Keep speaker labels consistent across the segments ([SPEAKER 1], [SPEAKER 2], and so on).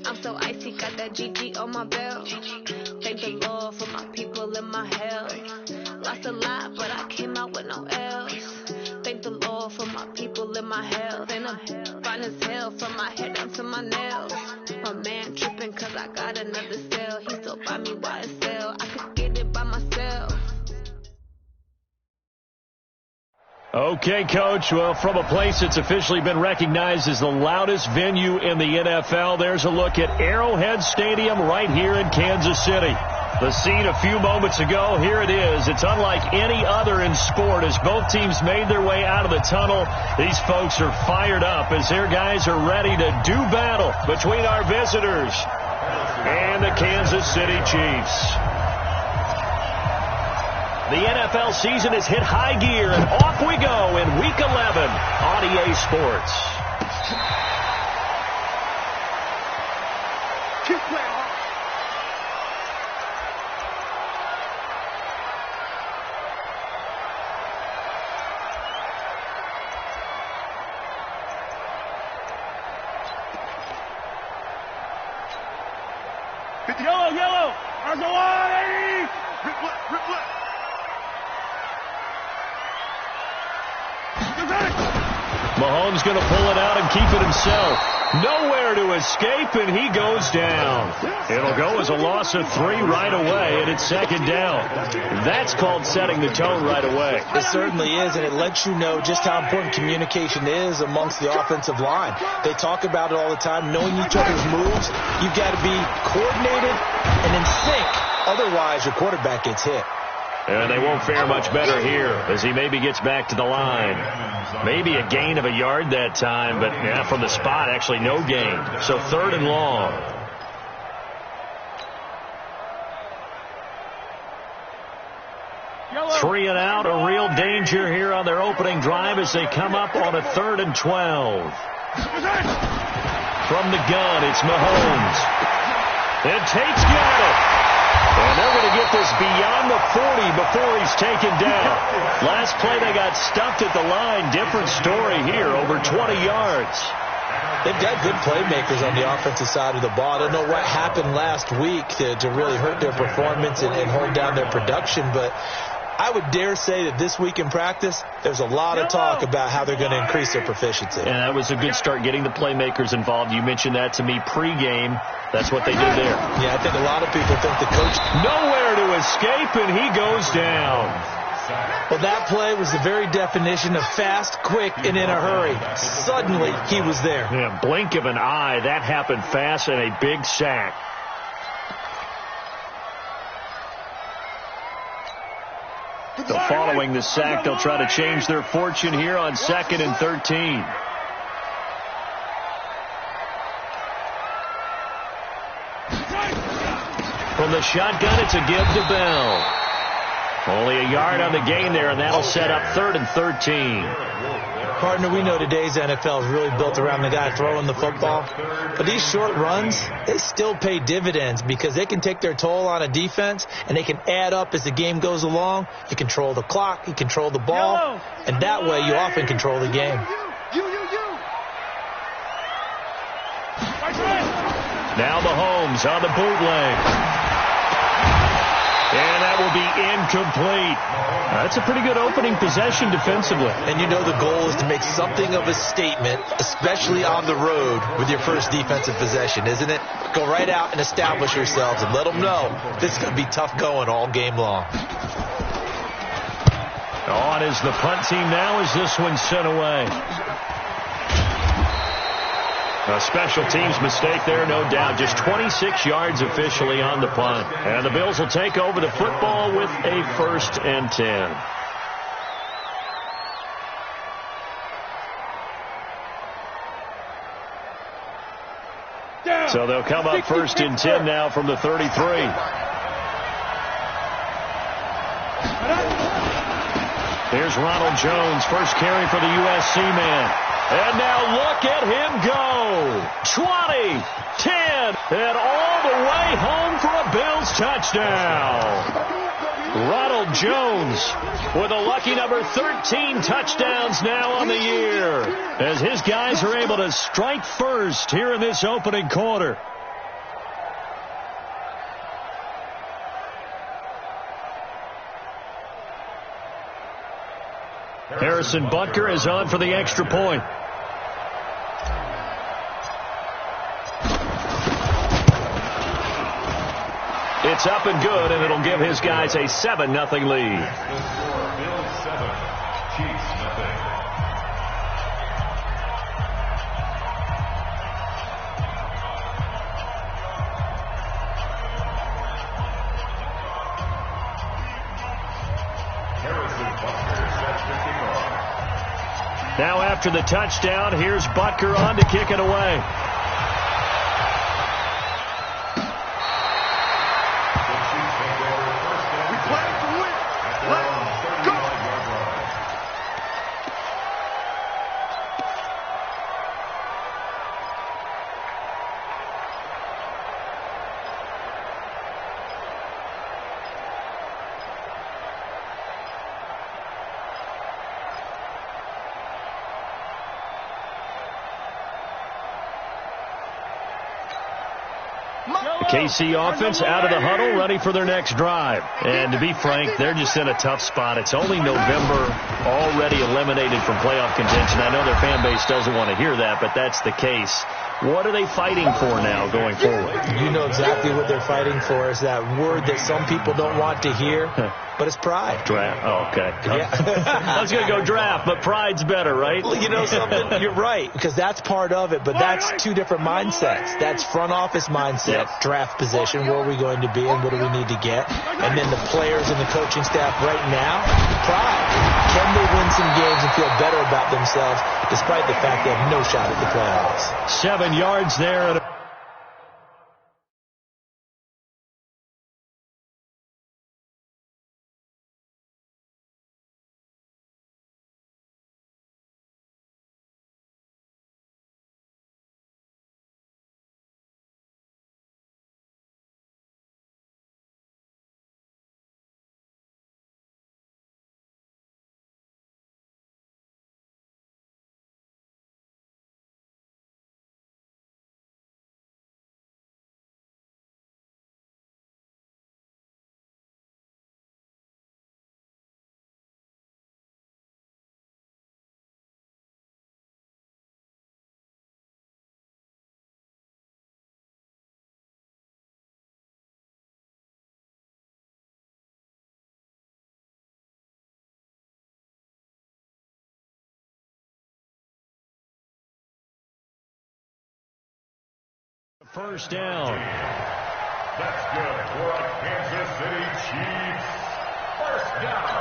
[SPEAKER 1] I'm so icy, got that GG on my belt. Thank the Lord for my people in my hell. Lost a lot, but I came out with no L's. Thank the Lord for my people in my health. And I'm fine as hell from my head down to my nails. My man tripping cause I got another cell. He still buy me YSL. I could get it by myself.
[SPEAKER 2] Okay, Coach. Well, from a place that's officially been recognized as the loudest venue in the NFL, there's a look at Arrowhead Stadium right here in Kansas City. The scene a few moments ago, here it is. It's unlike any other in sport as both teams made their way out of the tunnel. These folks are fired up as their guys are ready to do battle between our visitors and the Kansas City Chiefs. The NFL season has hit high gear, and off we go in Week 11 on EA Sports.
[SPEAKER 3] Yellow, yellow! Arzawani! Rip left!
[SPEAKER 2] Mahomes going to pull it out and keep it himself. Nowhere to escape, and he goes down. It'll go as a loss of 3 right away, and it's second down. That's called setting the tone right away.
[SPEAKER 4] It certainly is, and it lets you know just how important communication is amongst the offensive line. They talk about it all the time, knowing each other's moves. You've got to be coordinated and in sync. Otherwise, your quarterback gets hit.
[SPEAKER 2] And they won't fare much better here as he maybe gets back to the line. Maybe a gain of a yard that time, but yeah, from the spot, actually no gain. So 3rd and long. Three and out, a real danger here on their opening drive as they come up on a 3rd and 12. From the gun, it's Mahomes. And Tate's got it. And they're going to get this beyond the 40 before he's taken down. Last play, they got stuffed at the line. Different story here, over 20 yards.
[SPEAKER 4] They've got good playmakers on the offensive side of the ball. I don't know what happened last week to really hurt their performance and hold down their production, but I would dare say that this week in practice, there's a lot of talk about how they're going to increase their proficiency.
[SPEAKER 2] And that was a good start getting the playmakers involved. You mentioned that to me pregame. That's what they did there.
[SPEAKER 4] Yeah, I think a lot of people think the coach...
[SPEAKER 2] Nowhere to escape, and he goes down.
[SPEAKER 4] Well, that play was the very definition of fast, quick, and in a hurry. Suddenly, he was there.
[SPEAKER 2] Yeah, blink of an eye. That happened fast and a big sack. So following the sack, they'll try to change their fortune here on 2nd and 13. From the shotgun, it's a give to Bell. Only a yard on the gain there, and that'll set up 3rd and 13.
[SPEAKER 4] Partner, we know today's NFL is really built around the guy throwing the football. But these short runs, they still pay dividends because they can take their toll on a defense, and they can add up as the game goes along. You control the clock, you control the ball, and that way you often control the game.
[SPEAKER 2] Now Mahomes on the bootleg. And that will be incomplete. That's a pretty good opening possession defensively.
[SPEAKER 4] And you know the goal is to make something of a statement, especially on the road with your first defensive possession, isn't it? Go right out and establish yourselves and let them know this is going to be tough going all game long.
[SPEAKER 2] On is the punt team now as this one's sent away. A special teams mistake there, no doubt. Just 26 yards officially on the punt. And the Bills will take over the football with a 1st and 10. So they'll come up 1st and 10 now from the 33. Here's Ronald Jones, first carry for the USC man. And now look at him go. 20, 10, and all the way home for a Bills touchdown. Ronald Jones with a lucky number 13 touchdowns now on the year as his guys are able to strike first here in this opening quarter. Harrison Butker is on for the extra point. It's up and good, and it'll give his guys a 7-0 lead. Now after the touchdown, here's Butker on to kick it away. KC offense out of the huddle, ready for their next drive. And to be frank, they're just in a tough spot. It's only November, already eliminated from playoff contention. I know their fan base doesn't want to hear that, but that's the case. What are they fighting for now going forward?
[SPEAKER 4] You know exactly what they're fighting for. Is that word that some people don't want to hear, but it's pride.
[SPEAKER 2] Draft. Oh, okay.
[SPEAKER 4] Yeah.
[SPEAKER 2] I was going to go draft, but pride's better, right?
[SPEAKER 4] Well, you know something? You're right, because that's part of it, but that's two different mindsets. That's front office mindset, draft position, where are we going to be and what do we need to get? And then the players and the coaching staff right now, pride. Can they win some games and feel better about themselves despite the fact they have no shot at the playoffs?
[SPEAKER 2] 7 yards there. And first down.
[SPEAKER 5] That's good for a Kansas City Chiefs. First down.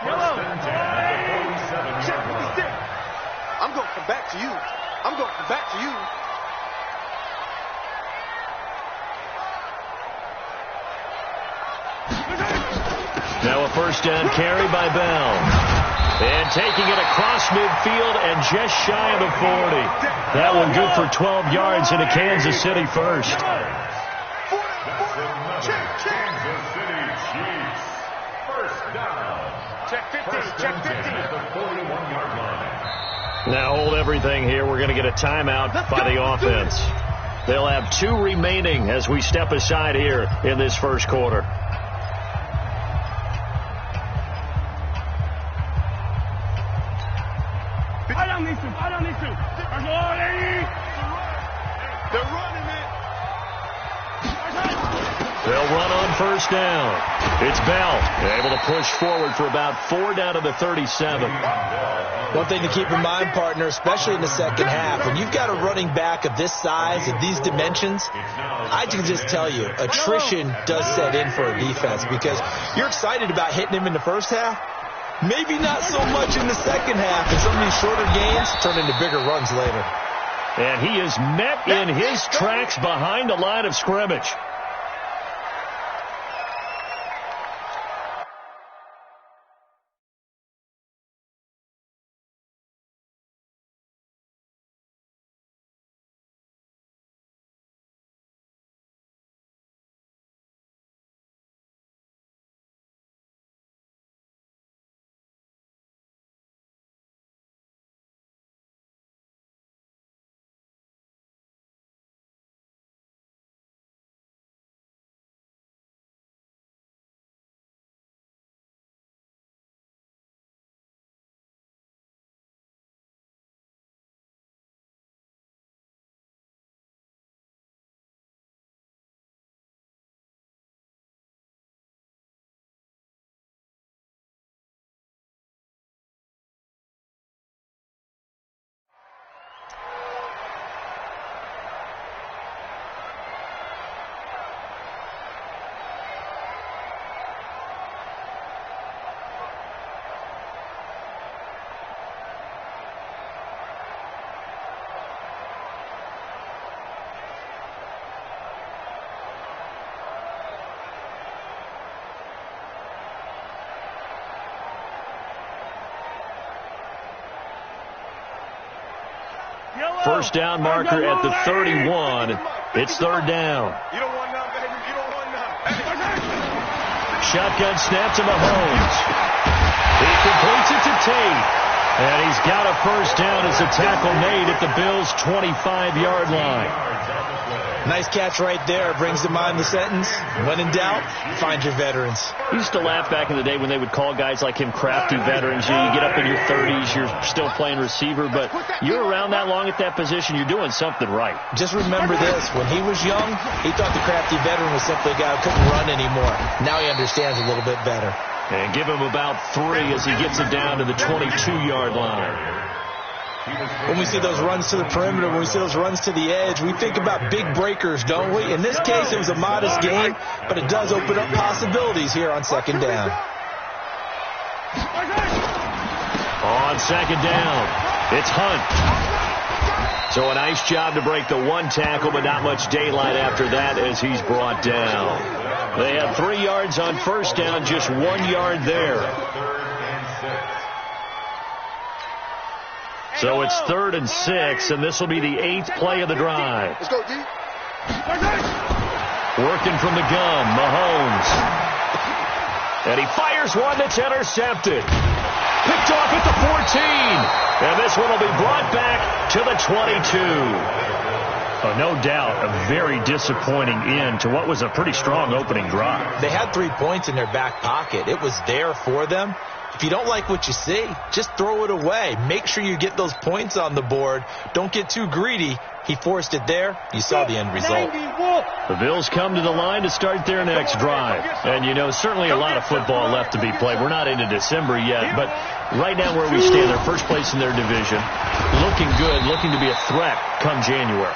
[SPEAKER 5] First and 10 at the 47-yard line.
[SPEAKER 6] I'm going to come back to you. I'm going to come back to you.
[SPEAKER 2] Now a first down carry by Bell. And taking it across midfield and just shy of the 40. That one good for 12 yards into Kansas City first.
[SPEAKER 5] Kansas City Chiefs. First down.
[SPEAKER 6] Check 50. Check 50.
[SPEAKER 5] At the 41-yard line.
[SPEAKER 2] Now hold everything here. We're going to get a timeout by the offense. They'll have 2 remaining as we step aside here in this first quarter.
[SPEAKER 3] I don't need to.
[SPEAKER 6] They're running it.
[SPEAKER 2] They'll run on first down. It's Bell able to push forward for about 4 down to the 37.
[SPEAKER 4] One thing to keep in mind, partner, especially in the second half, when you've got a running back of this size, of these dimensions, I can just tell you, attrition does set in for a defense because you're excited about hitting him in the first half. Maybe not so much in the second half, and some of these shorter gains turn into bigger runs later.
[SPEAKER 2] And he is met in his tracks behind the line of scrimmage. first down marker at the 31. It's third down.
[SPEAKER 6] You don't want none, baby. You don't want none.
[SPEAKER 2] Shotgun snap to Mahomes. He completes it to Tate. And he's got a first down as a tackle made at the Bills' 25-yard line.
[SPEAKER 4] Nice catch right there. Brings to mind the sentence, when in doubt, find your veterans.
[SPEAKER 2] We used to laugh back in the day when they would call guys like him crafty veterans. You get up in your 30s, you're still playing receiver, but you're around that long at that position, you're doing something right.
[SPEAKER 4] Just remember this. When he was young, he thought the crafty veteran was simply a guy who couldn't run anymore. Now he understands a little bit better.
[SPEAKER 2] And give him about 3 as he gets it down to the 22-yard line.
[SPEAKER 4] When we see those runs to the perimeter, when we see those runs to the edge, we think about big breakers, don't we? In this case, it was a modest gain, but it does open up possibilities here on second down.
[SPEAKER 2] On second down, it's Hunt. So a nice job to break the one tackle, but not much daylight after that as he's brought down. They had 3 yards on first down, just 1 yard there. So it's 3rd and 6, and this will be the 8th play of the drive.
[SPEAKER 6] Let's go, D.
[SPEAKER 2] Working from the gun, Mahomes. And he fires one that's intercepted. Picked off at the 14. And this one will be brought back to the 22. Oh, no doubt a very disappointing end to what was a pretty strong opening drive.
[SPEAKER 4] They had 3 points in their back pocket. It was there for them. If you don't like what you see, just throw it away. Make sure you get those points on the board. Don't get too greedy. He forced it there. You saw the end result.
[SPEAKER 2] The Bills come to the line to start their next drive. And, you know, certainly a lot of football left to be played. We're not into December yet, but right now where we stand, they're first place in their division. Looking good, looking to be a threat come January.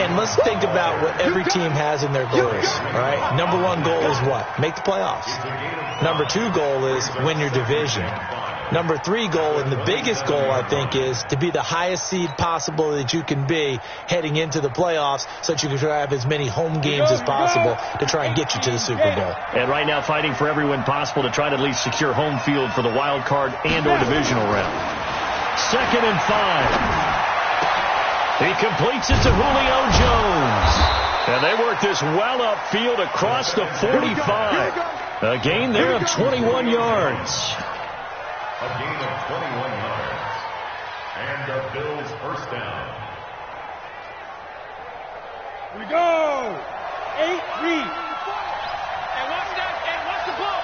[SPEAKER 4] And let's think about what every team has in their goals, right? Number 1 goal is what? Make the playoffs. Number 2 goal is win your division. Number 3 goal, and the biggest goal, I think, is to be the highest seed possible that you can be heading into the playoffs so that you can try to have as many home games as possible to try and get you to the Super Bowl.
[SPEAKER 2] And right now fighting for every win possible to try to at least secure home field for the wild card and or divisional round. 2nd and 5. He completes it to Julio Jones. And they work this well upfield across the 45. A gain there of 21 yards.
[SPEAKER 5] A gain of 21 yards. And the Bills first down.
[SPEAKER 3] Here we go. 8-3. And watch that. And watch the ball.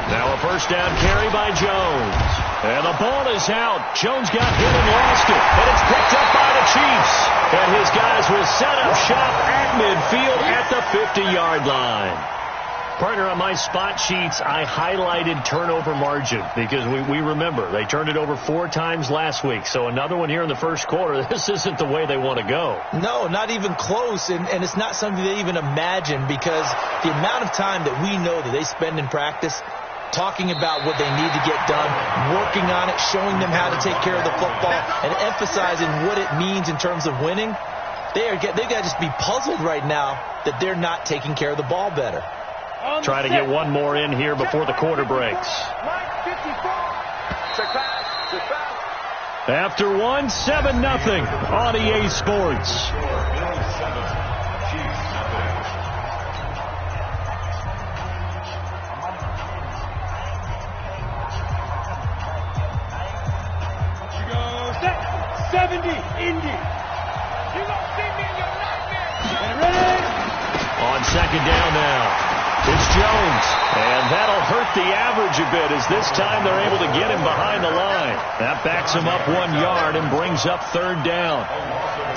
[SPEAKER 2] Now a first down carry by Jones. And the ball is out. Jones got hit and lost it. And it's picked up by the Chiefs. And his guys will set up shop at midfield at the 50-yard line. Partner, on my spot sheets, I highlighted turnover margin because we remember they turned it over 4 times last week. So another one here in the first quarter. This isn't the way they want to go.
[SPEAKER 4] No, not even close. And it's not something they even imagine because the amount of time that we know that they spend in practice talking about what they need to get done, working on it, showing them how to take care of the football, and emphasizing what it means in terms of winning, they've got to just be puzzled right now that they're not taking care of the ball better.
[SPEAKER 2] Try to get one more in here before the quarter breaks. After one, 7-0 on EA Sports. On second down now, it's Jones, and that'll hurt the average a bit as this time they're able to get him behind the line. That backs him up 1 yard and brings up 3rd down.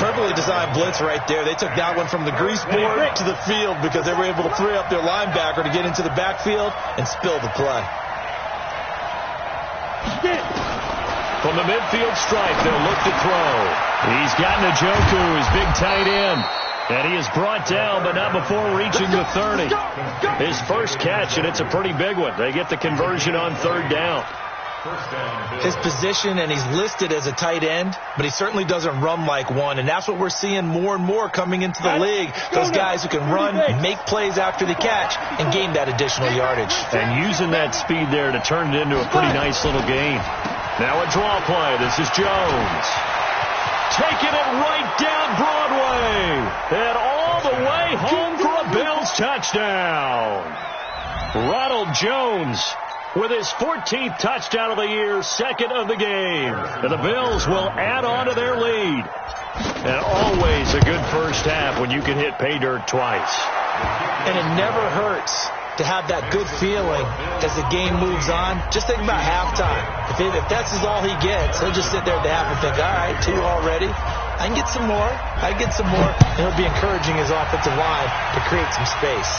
[SPEAKER 4] Perfectly designed blitz right there. They took that one from the grease board to the field because they were able to free up their linebacker to get into the backfield and spill the play.
[SPEAKER 2] From the midfield stripe, they'll look to throw. He's got Njoku, his big tight end. And he is brought down, but not before reaching the 30. His first catch, and it's a pretty big one. They get the conversion on 3rd down.
[SPEAKER 4] His position, and he's listed as a tight end, but he certainly doesn't run like one. And that's what we're seeing more and more coming into the league. Those guys who can run, make plays after the catch, and gain that additional yardage.
[SPEAKER 2] And using that speed there to turn it into a pretty nice little gain. Now a draw play. This is Jones. Taking it right down Broadway. And all the way home for a Bills touchdown. Ronald Jones with his 14th touchdown of the year, second of the game. And the Bills will add on to their lead. And always a good first half when you can hit pay dirt twice.
[SPEAKER 4] And it never hurts to have that good feeling as the game moves on. Just think about halftime. If that's all he gets, he'll just sit there at the half and think, all right, 2 already. I can get some more. I can get some more. And he'll be encouraging his offensive line to create some space.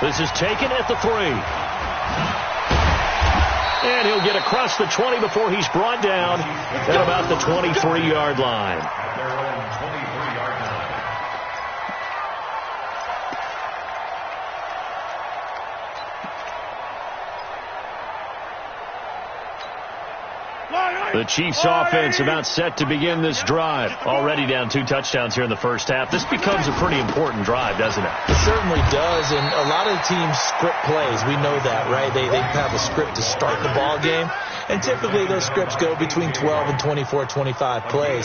[SPEAKER 2] This is taken at the 3. And he'll get across the 20 before he's brought down at about the 23-yard line. The Chiefs offense about set to begin this drive. Already down 2 touchdowns here in the first half. This becomes a pretty important drive, doesn't it?
[SPEAKER 4] It certainly does, and a lot of the teams script plays. We know that, right? They have a script to start the ball game, and typically those scripts go between 12 and 24, 25 plays.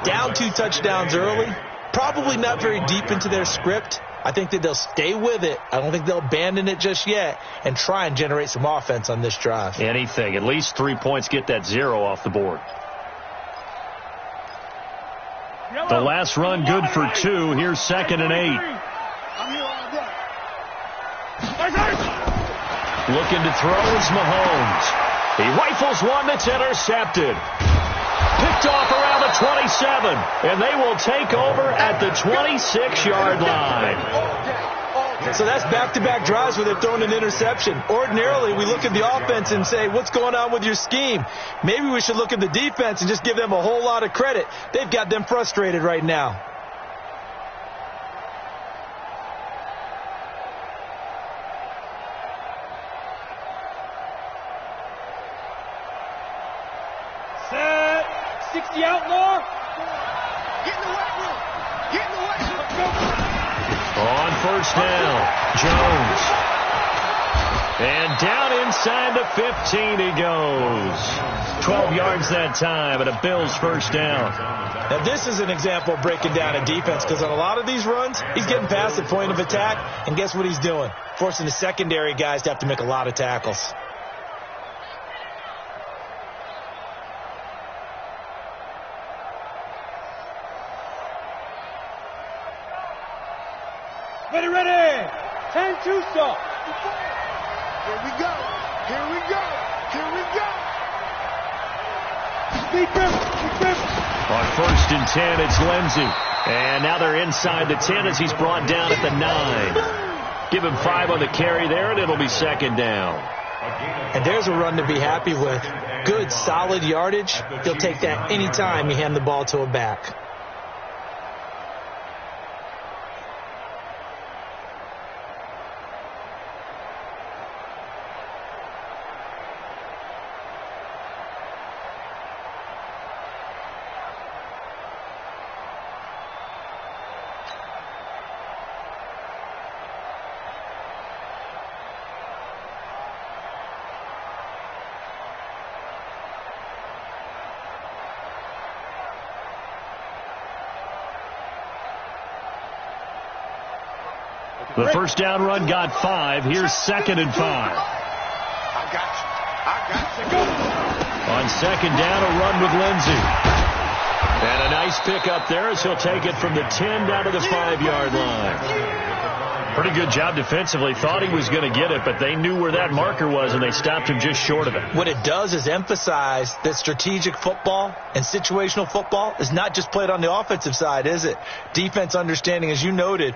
[SPEAKER 4] Down 2 touchdowns early, probably not very deep into their script. I think that they'll stay with it. I don't think they'll abandon it just yet and try and generate some offense on this drive.
[SPEAKER 2] Anything. At least 3 points, get that 0 off the board. The last run good for 2. Here's 2nd and 8. Looking to throw is Mahomes. He rifles one that's intercepted. Picked off around the 27, and they will take over at the 26-yard line.
[SPEAKER 4] So that's back-to-back drives where they're throwing an interception. Ordinarily, we look at the offense and say, what's going on with your scheme? Maybe we should look at the defense and just give them a whole lot of credit. They've got them frustrated right now.
[SPEAKER 3] Set. 60 outlaw.
[SPEAKER 6] Get in the weight room. Get in the weight room.
[SPEAKER 2] On first down, Jones. And down inside the 15 he goes. 12 yards that time, and a Bills first down.
[SPEAKER 4] Now, this is an example of breaking down a defense, because on a lot of these runs, he's getting past the point of attack, and guess what he's doing? Forcing the secondary guys to have to make a lot of tackles.
[SPEAKER 3] Ready. 10-2 stop.
[SPEAKER 6] Here we go. Here we go. Here we go.
[SPEAKER 2] On first and 10, it's Lindsey. And now they're inside the 10 as he's brought down at the 9. Give him 5 on the carry there, and it'll be 2nd down.
[SPEAKER 4] And there's a run to be happy with. Good, solid yardage. He'll take that anytime you hand the ball to a back.
[SPEAKER 2] The first down run got 5. Here's 2nd and 5.
[SPEAKER 6] I got you.
[SPEAKER 2] On 2nd down, a run with Lindsey. And a nice pickup there as he'll take it from the 10 down to the 5-yard line. Pretty good job defensively. Thought he was going to get it, but they knew where that marker was, and they stopped him just short of it.
[SPEAKER 4] What it does is emphasize that strategic football and situational football is not just played on the offensive side, is it? Defense understanding, as you noted,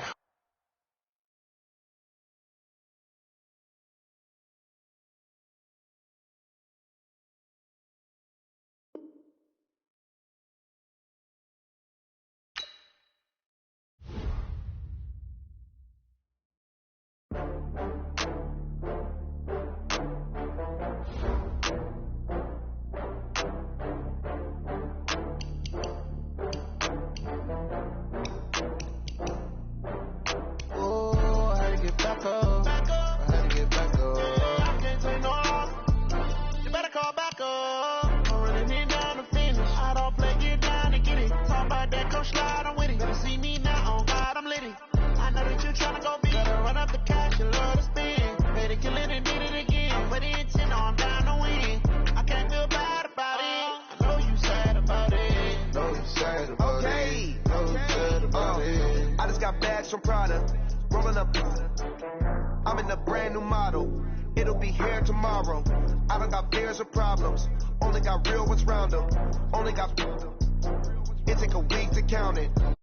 [SPEAKER 7] gon' slide, I'm with it. Better see me now, on God, I'm litty. I know that you tryna go big. Better run up the cash, you love to spend. Better kill it and did it again. I'm with the intent, I'm down to win. I can't feel bad about it. I know you sad about it.
[SPEAKER 8] Know you sad about it. Know you sad about it. I just got bags from Prada. Rolling up. I'm in a brand new model. It'll be here tomorrow. I don't got fears or problems. Only got real ones round them. Only got. It take a week to count it.